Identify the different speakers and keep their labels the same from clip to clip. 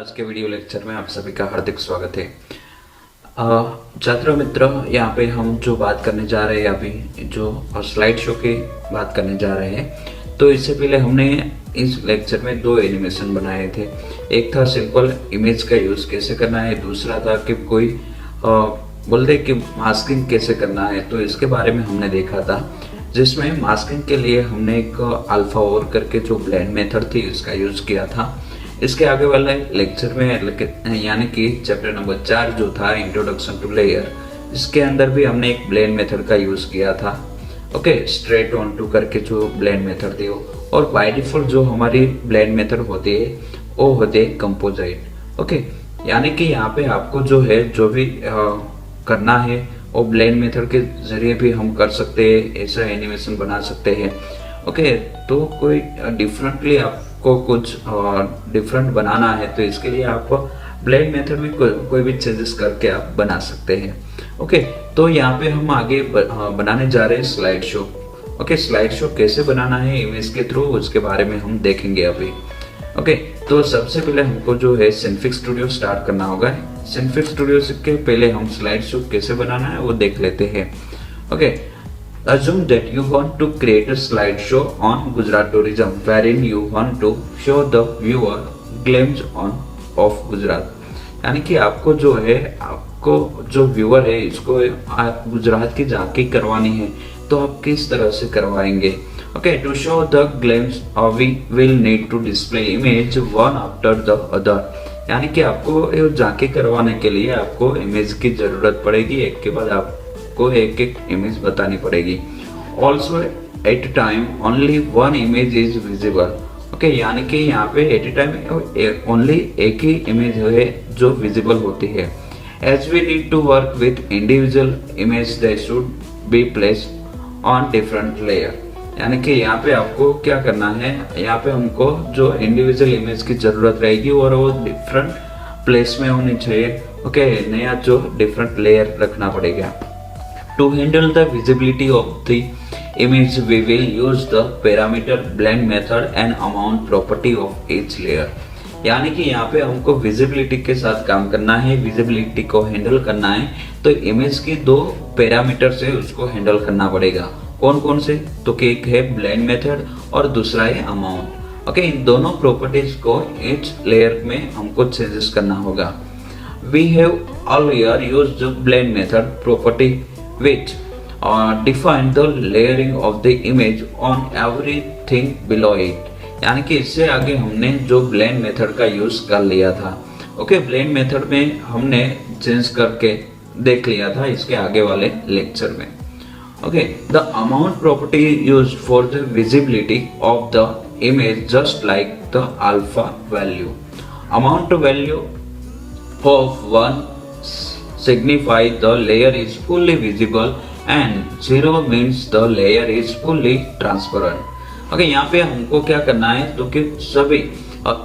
Speaker 1: आज के video lecture में आप सभी का हार्दिक स्वागत है। छात्रों मित्र, यहाँ पे हम जो बात करने जा रहे हैं अभी जो स्लाइड शो की बात करने जा रहे हैं। तो इससे पहले हमने इस लेक्चर में दो एनिमेशन बनाए थे। एक था सिंपल इमेज का यूज़ कैसे करना है, दूसरा था कि कोई बोलते कि मास्किंग कैसे करना है। तो इसके बारे में हमने देखा था, जिसमें मास्किंग के लिए हमने एक अल्फा ओवर करके जो ब्लेंड मेथड थी उसका यूज़ किया था। इसके आगे वाले लेक्चर में यानी कि चैप्टर नंबर 4 जो था इंट्रोडक्शन टू लेयर, इसके अंदर भी हमने एक ब्लेंड मेथड का यूज़ किया था। ओके, स्ट्रेट ऑन टू करके जो ब्लेंड मेथड थी वो, और बाय डिफॉल्ट जो हमारी ब्लेंड मेथड होती है वो होते है कंपोजिट। ओके, यानी कि यहाँ पे आपको जो है जो भी करना है वो ब्लेंड मेथड के जरिए भी हम कर सकते हैं, ऐसा एनिमेशन बना सकते हैं। ओके, तो कोई डिफरेंटली आपको कुछ डिफरेंट बनाना है तो इसके लिए आप ब्लेंड मेथड में कोई भी चेंजेस करके आप बना सकते हैं। ओके, तो यहाँ पे हम आगे बनाने जा रहे हैं slide show. Okay, slide show कैसे बनाना है इमेज के थ्रू, उसके बारे में हम देखेंगे अभी। ओके, तो सबसे पहले हमको जो है सिनफिक स्टूडियो स्टार्ट करना होगा। सिनफिक स्टूडियो के पहले हम स्लाइड शो कैसे बनाना है वो देख लेते हैं। Okay, assume that you want to create a slideshow on Gujarat tourism wherein you want to show the viewer glimpse of Gujarat। यानी कि आपको जो है, आपको जो व्यूअर है इसको गुजरात की झांकी करवानी है, तो आप किस तरह से करवाएंगे। Okay, to show the glimpse we will need to display image one after the other. यानी कि आपको ये झांकी करवाने के लिए आपको इमेज की जरूरत पड़ेगी, एक के बाद आपको एक एक इमेज बतानी पड़ेगी। Also at time only one image is visible. Okay, यानी कि यहाँ पे एट ए टाइम ओनली एक ही इमेज है जो विजिबल होती है। As we need to work with individual image they should be placed on different layer. यानी कि यहाँ पे आपको क्या करना है, यहाँ पे हमको जो इंडिविजुअल इमेज की जरूरत रहेगी और वो डिफरेंट प्लेस में होनी चाहिए। ओके, नया जो डिफरेंट लेयर रखना पड़ेगा। To handle the visibility of the image, we will use the parameter blend method and amount property of each layer। यानी कि यहाँ पे हमको विजिबिलिटी के साथ काम करना है, विजिबिलिटी को हैंडल करना है, तो इमेज की दो पैरामीटर से उसको हैंडल करना पड़ेगा। कौन कौन से, तो कि एक है ब्लेंड मेथड और दूसरा है अमाउंट। ओके, इन दोनों प्रॉपर्टीज को ईच लेयर में हमको चेंजेस करना होगा। We have earlier used the blend method property which define the layering of the image on everything below it। यानी कि इससे आगे हमने जो ब्लेंड मेथड का यूज कर लिया था। ओके, ब्लेंड मेथड में हमने चेंज करके देख लिया था इसके आगे वाले लेक्चर में। Okay, the amount property use for the visibility of the image just like the alpha value. Amount value of one signify the layer is fully visible and 0 means the layer is fully transparent। Okay, यहाँ पे हमको क्या करना है, तो कि सभी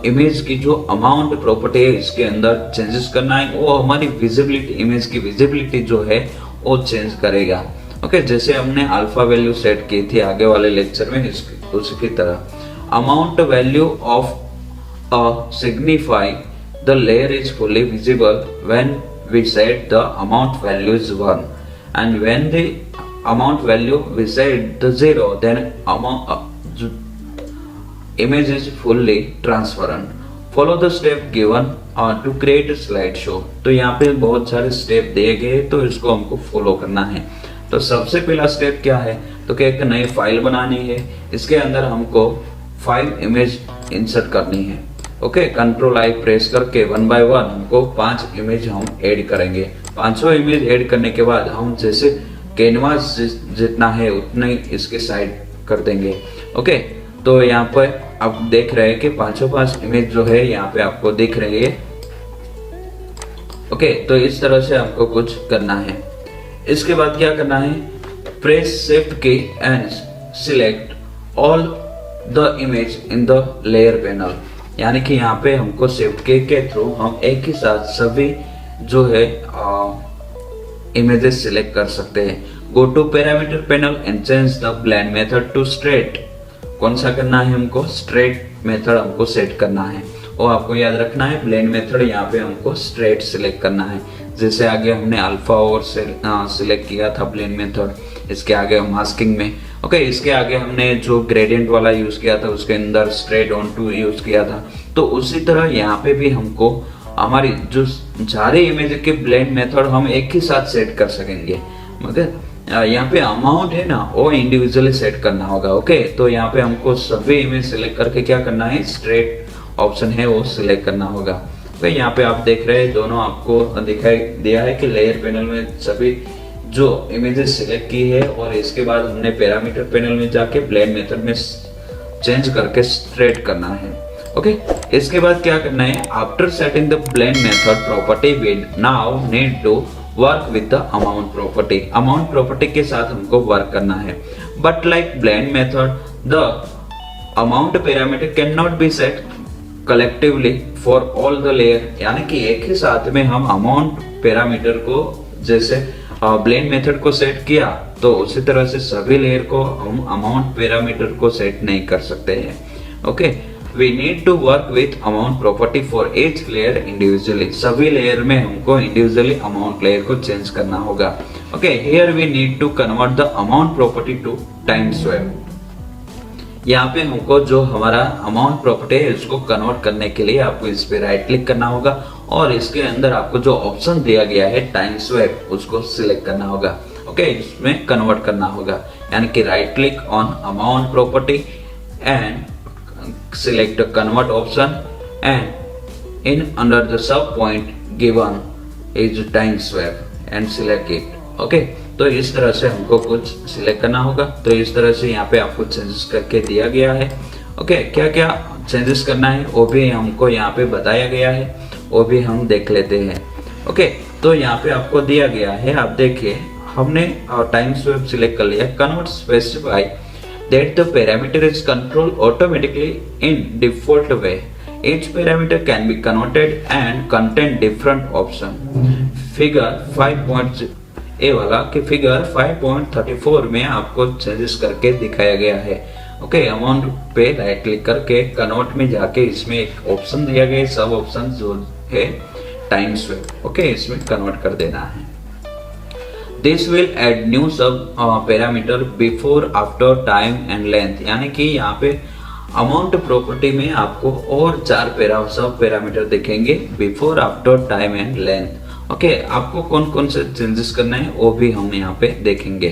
Speaker 1: image की जो अमाउंट प्रॉपर्टी है इसके अंदर चेंजेस करना है, वो हमारी विजिबिलिटी, इमेज की विजिबिलिटी जो है वो चेंज करेगा। ओके, जैसे हमने अल्फा वैल्यू सेट की थी आगे वाले लेक्चर में, उसी की तरह amount value of signify the layer is fully visible when we set the amount value is 1, and when the amount value we set the 0, then image is fully transparent। follow the step given to create a slide show। तो यहाँ पे बहुत सारे step दिए गए, तो इसको हमको फॉलो करना है। तो सबसे पहला स्टेप क्या है, तो कि एक नई फाइल बनानी है, इसके अंदर हमको 5 इमेज इंसर्ट करनी है। ओके, कंट्रोल आई प्रेस करके 1 बाय 1 हमको 5 इमेज हम ऐड करेंगे। 500 इमेज ऐड करने के बाद हम जैसे कैनवास जितना है उतना ही इसके साइड कर देंगे। ओके, तो यहाँ पर आप देख रहे हैं कि 505 इमेज जो है यहाँ पे आपको दिख रही है। ओके, तो इस तरह से हमको कुछ करना है। इसके बाद क्या करना है, प्रेस शिफ्ट की and select all the image in the layer panel. यानी कि यहाँ पे हमको शिफ्ट की के थ्रू हम एक ही साथ सभी जो है इमेजेस सिलेक्ट कर सकते हैं। Go to parameter panel and change the blend method to straight. कौन सा करना है हमको, स्ट्रेट मेथड हमको सेट करना है। वो आपको याद रखना है। ब्लेंड मेथड यहाँ पे हमको स्ट्रेट सिलेक्ट करना है। जैसे आगे हमने अल्फा और सिलेक्ट किया था ब्लेंड मेथड, इसके आगे मास्किंग में। ओके, इसके आगे हमने जो ग्रेडियंट वाला यूज किया था उसके अंदर स्ट्रेट ऑन टू यूज किया था। तो उसी तरह यहाँ पे भी हमको हमारी जो सारे इमेज के ब्लेंड मेथड हम एक ही साथ सेट कर सकेंगे, मगर यहाँ पे अमाउंट है ना वो इंडिविजुअली सेट करना होगा। ओके, तो यहाँ पे हमको सभी इमेज सिलेक्ट करके क्या करना है, स्ट्रेट ऑप्शन है वो सिलेक्ट करना होगा। तो यहाँ पे आप देख रहे हैं दोनों आपको दिखाई दिया है कि लेयर पैनल में सभी जो इमेजेस सिलेक्ट की है, और इसके बाद हमने पैरामीटर पैनल में जाके ब्लेंड मेथड में चेंज करके स्ट्रेट करना है। ओके, इसके बाद क्या करना है, after setting the blend method property we now need to work with the amount property. Amount property के साथ हमको वर्क करना है। But like blend method the amount parameter can not be set collectively for all the layer, यानी कि एक ही साथ में हम अमाउंट पैरामीटर को जैसे ब्लेंड मेथड को सेट किया तो उसी तरह से सभी लेयर को हम अमाउंट पैरामीटर को सेट नहीं कर सकते हैं। Okay, we need to work with amount property for each layer individually. सभी लेयर में हमको इंडिविजुअली अमाउंट लेयर को चेंज करना होगा। Okay, here we need to convert the amount property to time swap. यहाँ पे हमको जो हमारा अमाउंट प्रॉपर्टी है उसको कन्वर्ट करने के लिए आपको इस पे राइट क्लिक करना होगा, और इसके अंदर आपको जो ऑप्शन दिया गया है टाइम स्वैप उसको सिलेक्ट करना होगा। ओके, इसमें कन्वर्ट करना होगा, यानी कि right click on amount property and select convert option and in under the sub point given is time swap and select it. Okay, तो इस तरह से हमको कुछ सिलेक्ट करना होगा। तो इस तरह से यहाँ पे आपको चेंजेस करके दिया गया है। ओके, क्या क्या चेंजेस करना है वो भी हमको यहाँ पे बताया गया है, वो भी हम देख लेते हैं। ओके, तो यहाँ पे आपको दिया गया है, आप देखिए हमने टाइम स्वैप सिलेक्ट कर लिया। Convert specify that the parameter is control automatically in default way. Each parameter can be converted and contain different option. Figure 5. ए वाला कि फिगर 5.34 में आपको चेंजेस करके दिखाया गया है। ओके, अमाउंट पे राइट क्लिक करके कन्वर्ट में जाके इसमें एक ऑप्शन दिया गया है, सब ऑप्शन जो है टाइम स्वैप। ओके, इसमें कन्वर्ट कर देना है। दिस विल एड न्यू सब parameter before after time and length, यानी कि यहाँ पे अमाउंट प्रॉपर्टी में आपको और 4 सब पैरामीटर दिखेंगे before after time and length. Okay, आपको कौन कौन से चेंजेस करना है वो भी हम यहाँ पे देखेंगे।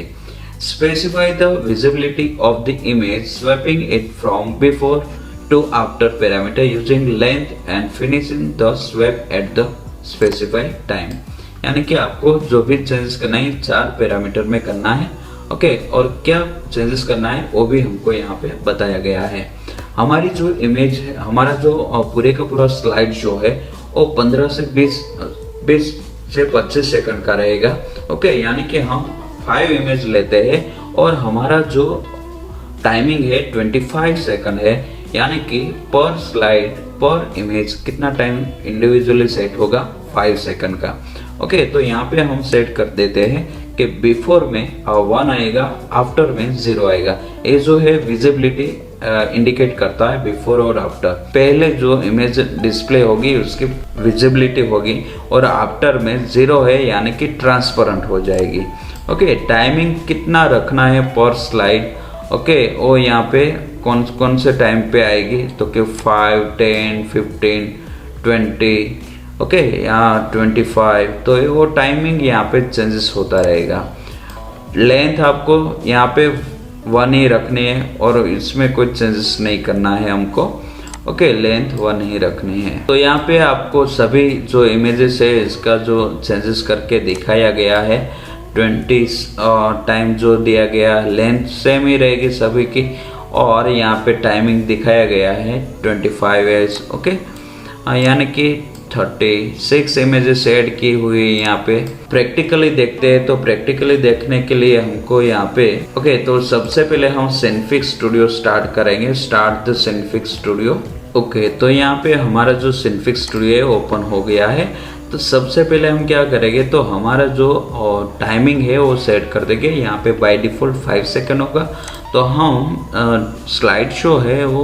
Speaker 1: Specify the visibility of the image swapping it from before to after parameter using length and finishing the swap at the specified time, यानी कि आपको जो भी चेंजेस करना है 4 पैरामीटर में करना है। ओके, और क्या चेंजेस करना है वो भी हमको यहाँ पे बताया गया है। हमारी जो इमेज है, हमारा जो पूरे का पूरा स्लाइड शो है वो 15 से 20 से 25 सेकंड का रहेगा। ओके, यानी कि हम 5 इमेज लेते हैं और हमारा जो टाइमिंग है 25 सेकंड है, यानी कि पर स्लाइड पर इमेज कितना टाइम इंडिविजुअली सेट होगा 5 सेकंड का। ओके, तो यहाँ पे हम सेट कर देते हैं कि बिफोर में 1 आएगा, आफ्टर में 0 आएगा। ये जो है विजिबिलिटी इंडिकेट करता है बिफोर और आफ्टर। पहले जो इमेज डिस्प्ले होगी उसकी विजिबिलिटी होगी, और आफ्टर में 0 है यानी कि ट्रांसपेरेंट हो जाएगी। ओके, टाइमिंग कितना रखना है पर स्लाइड, ओके, वो यहाँ पे कौन कौन से टाइम पे आएगी, तो कि 5, 10, 15, 20, ओके, यहाँ 25, तो वो टाइमिंग यहाँ पे चेंजेस होता रहेगा। लेंथ आपको यहाँ पे 1 ही रखनी है और इसमें कोई चेंजेस नहीं करना है हमको। ओके, लेंथ 1 ही रखनी है। तो यहाँ पे आपको सभी जो इमेजेस है इसका जो चेंजेस करके दिखाया गया है। 20 टाइम जो दिया गया, लेंथ सेम ही रहेगी सभी की, और यहाँ पे टाइमिंग दिखाया गया है 25 एज। ओके, यानी कि 36 इमेजेस ऐड की हुई है यहाँ पे। प्रैक्टिकली देखते हैं, तो प्रैक्टिकली देखने के लिए हमको यहाँ पे ओके, तो सबसे पहले हम सिनफिक स्टूडियो स्टार्ट करेंगे। स्टार्ट द सिनफिक स्टूडियो। ओके, तो यहाँ पे हमारा जो सिनफिक स्टूडियो है ओपन हो गया है। तो सबसे पहले हम क्या करेंगे, तो हमारा जो टाइमिंग है वो सेट कर देंगे। यहाँ पे बाय डिफॉल्ट 5 सेकंड होगा, तो हम स्लाइड शो है वो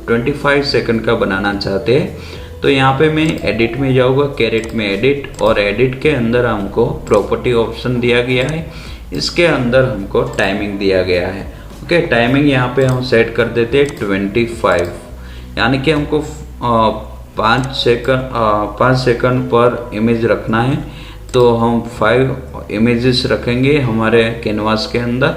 Speaker 1: 25 सेकंड का बनाना चाहते हैं। तो यहाँ पे मैं एडिट में जाऊँगा, कैरेट में एडिट, और एडिट के अंदर हमको प्रॉपर्टी ऑप्शन दिया गया है, इसके अंदर हमको टाइमिंग दिया गया है। ओके, टाइमिंग यहाँ पे हम सेट कर देते हैं 25, यानी कि हमको 5 सेकंड पर इमेज रखना है। तो हम 5 इमेजेस रखेंगे हमारे कैनवास के अंदर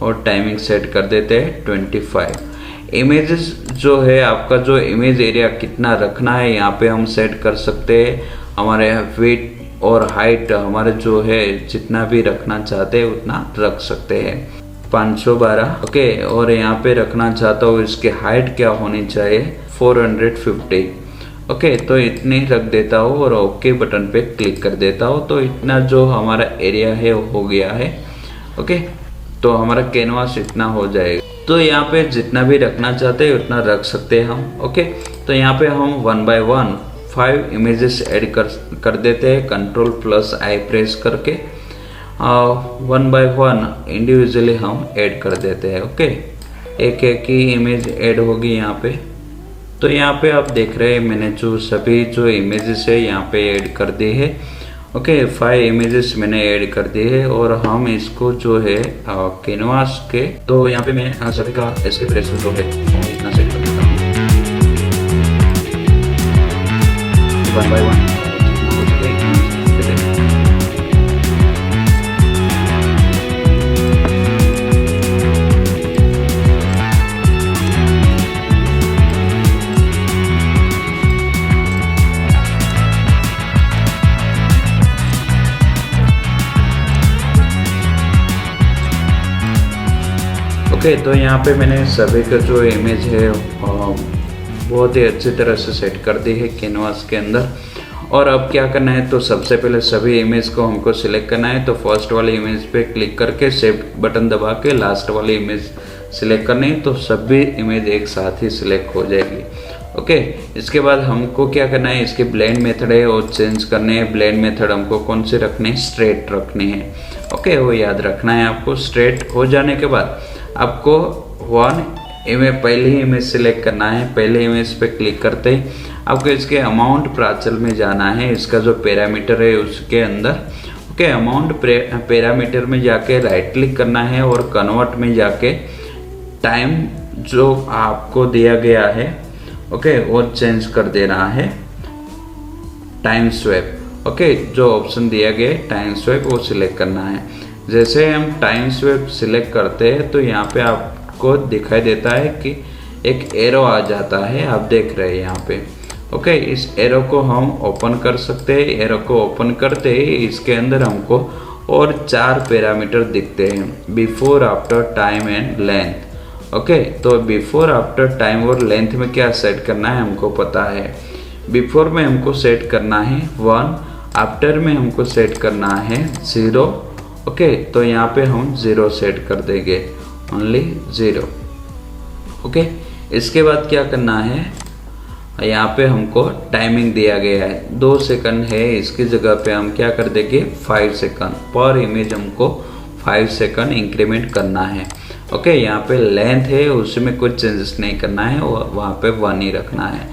Speaker 1: और टाइमिंग सेट कर देते हैं 25। इमेजेस जो है, आपका जो इमेज एरिया कितना रखना है यहाँ पे हम सेट कर सकते हैं। हमारे वेट और हाइट हमारे जो है जितना भी रखना चाहते हैं उतना रख सकते हैं, 512। ओके, और यहाँ पे रखना चाहता हूँ इसकी हाइट क्या होनी चाहिए, 450। ओके, तो इतनी रख देता हूँ और ओके बटन पे क्लिक कर देता हूँ। तो इतना जो हमारा एरिया है वो हो गया है। ओके, तो हमारा कैनवास इतना हो जाएगा। तो यहाँ पे जितना भी रखना चाहते हैं उतना रख सकते हैं हम। ओके, तो यहाँ पे हम 1 by 1 5 इमेजेस ऐड कर देते हैं, Ctrl+I प्रेस करके 1 by 1 इंडिविजुअली हम ऐड कर देते हैं। ओके, एक एक ही इमेज ऐड होगी यहाँ पे। तो यहाँ पे आप देख रहे हैं मैंने जो सभी जो इमेजेस है यहाँ पे ऐड कर दी है। ओके, 5 इमेजेस मैंने ऐड कर दिए है और हम इसको जो है कैनवास के, तो यहाँ पे मैं सभी का एस्केप प्रेस जो है इतना सेट कर देता हूँ 1 by 1। ओके, तो यहाँ पे मैंने सभी का जो इमेज है बहुत ही अच्छी तरह से सेट कर दी है कैनवास के अंदर। और अब क्या करना है, तो सबसे पहले सभी इमेज को हमको सिलेक्ट करना है। तो फर्स्ट वाली इमेज पे क्लिक करके शिफ्ट बटन दबा के लास्ट वाली इमेज सिलेक्ट करनी है, तो सभी इमेज एक साथ ही सिलेक्ट हो जाएगी। ओके, इसके बाद हमको क्या करना है, इसके ब्लेंड मेथड है और चेंज करने हैं। ब्लेंड मेथड हमको कौन से रखने हैं, स्ट्रेट रखने हैं। ओके, वो याद रखना है आपको। स्ट्रेट हो जाने के बाद आपको 1 इमेज पहले ही इमेज सिलेक्ट करना है। पहले इमेज पे क्लिक करते ही आपको इसके अमाउंट प्राचल में जाना है, इसका जो पैरामीटर है उसके अंदर। ओके, अमाउंट पैरामीटर में जाके राइट क्लिक करना है और कन्वर्ट में जाके टाइम जो आपको दिया गया है, ओके, वो चेंज कर देना है, टाइम स्वैप। ओके, जो ऑप्शन दिया गया है टाइम स्वैप वो सिलेक्ट करना है। जैसे हम टाइम स्वैप सिलेक्ट करते हैं तो यहाँ पे आपको दिखाई देता है कि एक एरो आ जाता है, आप देख रहे हैं यहाँ पे। ओके, इस एरो को हम ओपन कर सकते हैं। एरो को ओपन करते ही इसके अंदर हमको और 4 पैरामीटर दिखते हैं, before, after, time and length. Okay, तो बिफोर, आफ्टर, टाइम और लेंथ में क्या सेट करना है हमको पता है। बिफोर में हमको सेट करना है 1, आफ्टर में हमको सेट करना है 0। ओके, तो यहाँ पे हम 0 सेट कर देंगे, ओनली 0। ओके, इसके बाद क्या करना है, यहाँ पे हमको टाइमिंग दिया गया है 2 सेकंड है, इसकी जगह पे हम क्या कर देंगे 5 सेकंड पर इमेज, हमको 5 सेकंड इंक्रीमेंट करना है। ओके, यहाँ पे लेंथ है उसमें कुछ चेंजेस नहीं करना है, वहाँ पे 1 ही रखना है।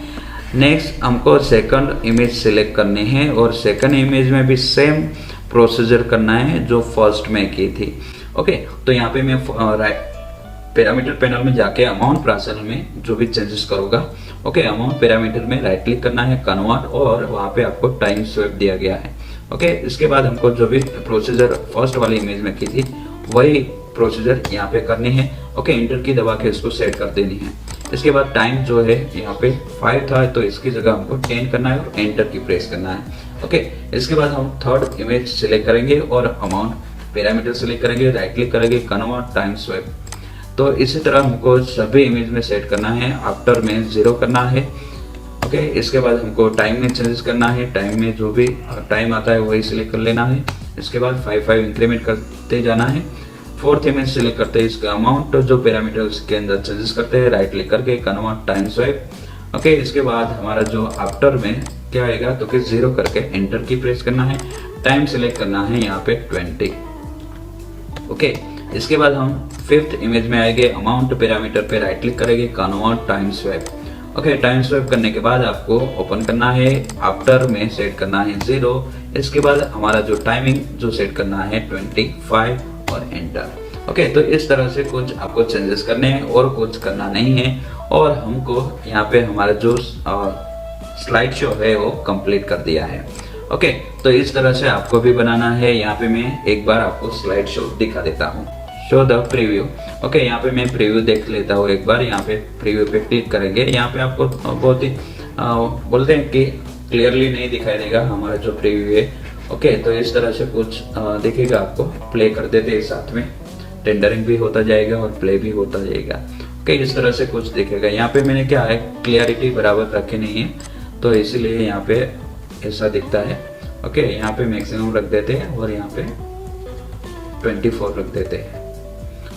Speaker 1: नेक्स्ट हमको सेकंड इमेज सिलेक्ट करनी है और सेकंड इमेज में भी सेम प्रोसीजर करना है जो फर्स्ट में की थी। ओके, तो यहाँ पे मैं पैरामीटर पैनल में जाके अमाउंट प्राचल में जो भी चेंजेस करूँगा। ओके, अमाउंट पैरामीटर में राइट क्लिक करना है, कन्वर्ट, और वहाँ पे आपको टाइम स्वैप दिया गया है। ओके, इसके बाद हमको जो भी प्रोसीजर फर्स्ट वाली इमेज में की थी वही प्रोसीजर यहाँ पे करनी है। ओके, इंटर की दबा के इसको सेट कर देनी है। इसके बाद टाइम जो है यहाँ पे 5 था तो इसकी जगह हमको 10 करना है और एंटर की प्रेस करना है। ओके, इसके बाद हम थर्ड इमेज सिलेक्ट करेंगे और अमाउंट पैरामीटर सिलेक्ट करेंगे, राइट क्लिक करेंगे, कन्वर्ट, टाइम स्वैप। तो इसी तरह हमको सभी इमेज में सेट करना है। आफ्टर में 0 करना है। ओके, इसके बाद हमको टाइम में चेंजेस करना है, टाइम में जो भी टाइम आता है वही सिलेक्ट कर लेना है। इसके बाद 5 इंक्रीमेंट करते जाना है। फोर्थ इमेज सिलेक्ट करते हैं, इसका अमाउंट जो पैरामीटर उसके अंदर चेंजेस करते हैं, राइट क्लिक करके कन्वर्ट, टाइम स्वैप। ओके, इसके बाद हमारा जो आफ्टर में क्या आएगा तो कि 0 करके एंटर की प्रेस करना है, टाइम सिलेक्ट करना है यहाँ पे 20। ओके, इसके बाद हम फिफ्थ इमेज में आएंगे, अमाउंट पैरामीटर पे राइट क्लिक करेंगे, convert time swap. Okay, time swap करने के बाद आपको ओपन करना है, आफ्टर में सेट करना है 0। इसके बाद हमारा जो टाइमिंग जो सेट करना है 25 और एंटर। ओके, तो इस तरह से कुछ आपको चेंजेस करने हैं और कुछ करना नहीं है। और हमको यहाँ पे हमारा जो स्लाइड शो है वो कंप्लीट कर दिया है। ओके, तो इस तरह से आपको भी बनाना है। यहाँ पे मैं एक बार आपको स्लाइड शो दिखा देता हूँ, शो द प्रीव्यू। ओके, यहाँ पे मैं प्रीव्यू देख लेता हूँ एक बार। यहाँ पे प्रीव्यू पे क्लिक करेंगे, यहाँ पे आपको बहुत ही बोलते हैं कि क्लियरली नहीं दिखाई देगा हमारा जो प्रीव्यू है। ओके, तो इस तरह से कुछ दिखेगा आपको। प्ले कर देते हैं, साथ में रेंडरिंग भी होता जाएगा और प्ले भी होता जाएगा। ओके, इस तरह से कुछ दिखेगा। यहाँ पे मैंने क्या है, क्लियरिटी बराबर रखी नहीं है, तो इसीलिए यहाँ पे ऐसा दिखता है। ओके, यहाँ पे मैक्सिमम रख देते हैं और यहाँ पे 24 रख देते हैं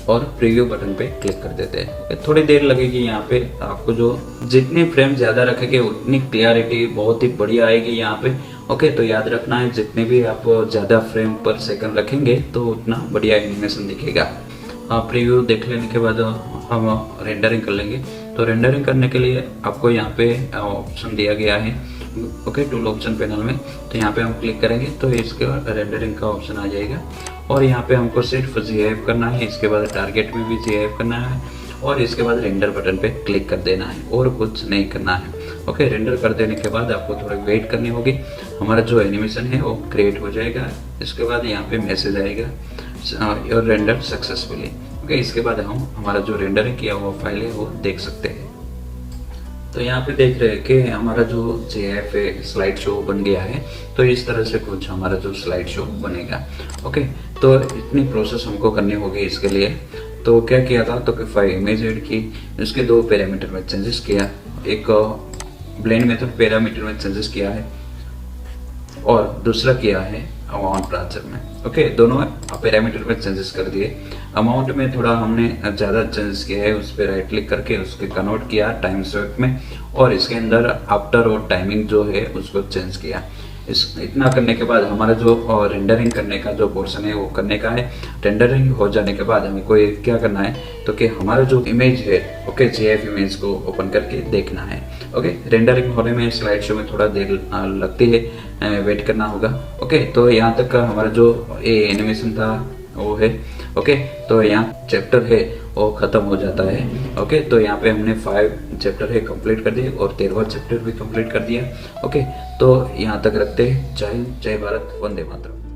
Speaker 1: और प्रीव्यू बटन पे क्लिक कर देते हैं। ओके, थोड़ी देर लगेगी। यहाँ पे आपको जो जितने फ्रेम ज़्यादा रखेंगे उतनी क्लियरिटी बहुत ही बढ़िया आएगी यहाँ पे। ओके, तो याद रखना है, जितने भी आप ज़्यादा फ्रेम पर सेकंड रखेंगे तो उतना बढ़िया एनिमेशन दिखेगा। प्रीव्यू देख लेने के बाद हम रेंडरिंग कर लेंगे। तो रेंडरिंग करने के लिए आपको यहाँ पे ऑप्शन दिया गया है। ओके, टूल ऑप्शन पैनल में, तो यहाँ पे हम क्लिक करेंगे तो इसके बाद रेंडरिंग का ऑप्शन आ जाएगा। और यहाँ पे हमको सिर्फ GIF करना है, इसके बाद टारगेट में भी GIF करना है और इसके बाद रेंडर बटन पे क्लिक कर देना है और कुछ नहीं करना है। ओके, रेंडर कर देने के बाद आपको थोड़ी वेट करनी होगी, हमारा जो एनिमेशन है वो क्रिएट हो जाएगा। इसके बाद यहाँ पे मैसेज आएगा, योर रेंडर सक्सेसफुली। ओके, इसके बाद हम हमारा जो रेंडरिंग किया हुआ फाइल है वो देख सकते हैं। तो यहाँ पे देख रहे हैं कि हमारा जो GIF है स्लाइड शो बन गया है। तो इस तरह से कुछ हमारा जो स्लाइड शो बनेगा। ओके, तो इतनी प्रोसेस हमको करनी होगी इसके लिए। तो क्या किया था, तो कि 5 इमेज ऐड की, उसके 2 पैरामीटर में चेंजेस किया, एक ब्लेंड मेथड पैरामीटर में चेंजेस किया है और दूसरा किया है अमाउंट ब्रांचर में। ओके, दोनों पैरामीटर में चेंजेस कर दिए। अमाउंट में थोड़ा हमने ज़्यादा चेंजेस किया है, उस पर राइट क्लिक करके उसके कन्वर्ट किया टाइम स्वैप में और इसके अंदर आफ्टर और टाइमिंग जो है उसको चेंज किया। इतना करने के बाद हमारा जो रेंडरिंग करने का जो पोर्शन है वो करने का है। रेंडरिंग हो जाने के बाद हमें कोई क्या करना है, तो कि हमारा जो इमेज है, ओके, GIF इमेज को ओपन करके देखना है। ओके, रेंडरिंग होने में स्लाइड शो में थोड़ा देर लगती है, वेट करना होगा। ओके, तो यहाँ तक का हमारा जो एनिमेशन था वो है। ओके, तो यहाँ चैप्टर है वो खत्म हो जाता है। ओके, तो यहाँ पे हमने 5 चैप्टर है कंप्लीट कर दिए और 13वां चैप्टर भी कंप्लीट कर दिया। ओके, तो यहाँ तक रखते हैं। जय हिंद, जय भारत, वंदे मातरम।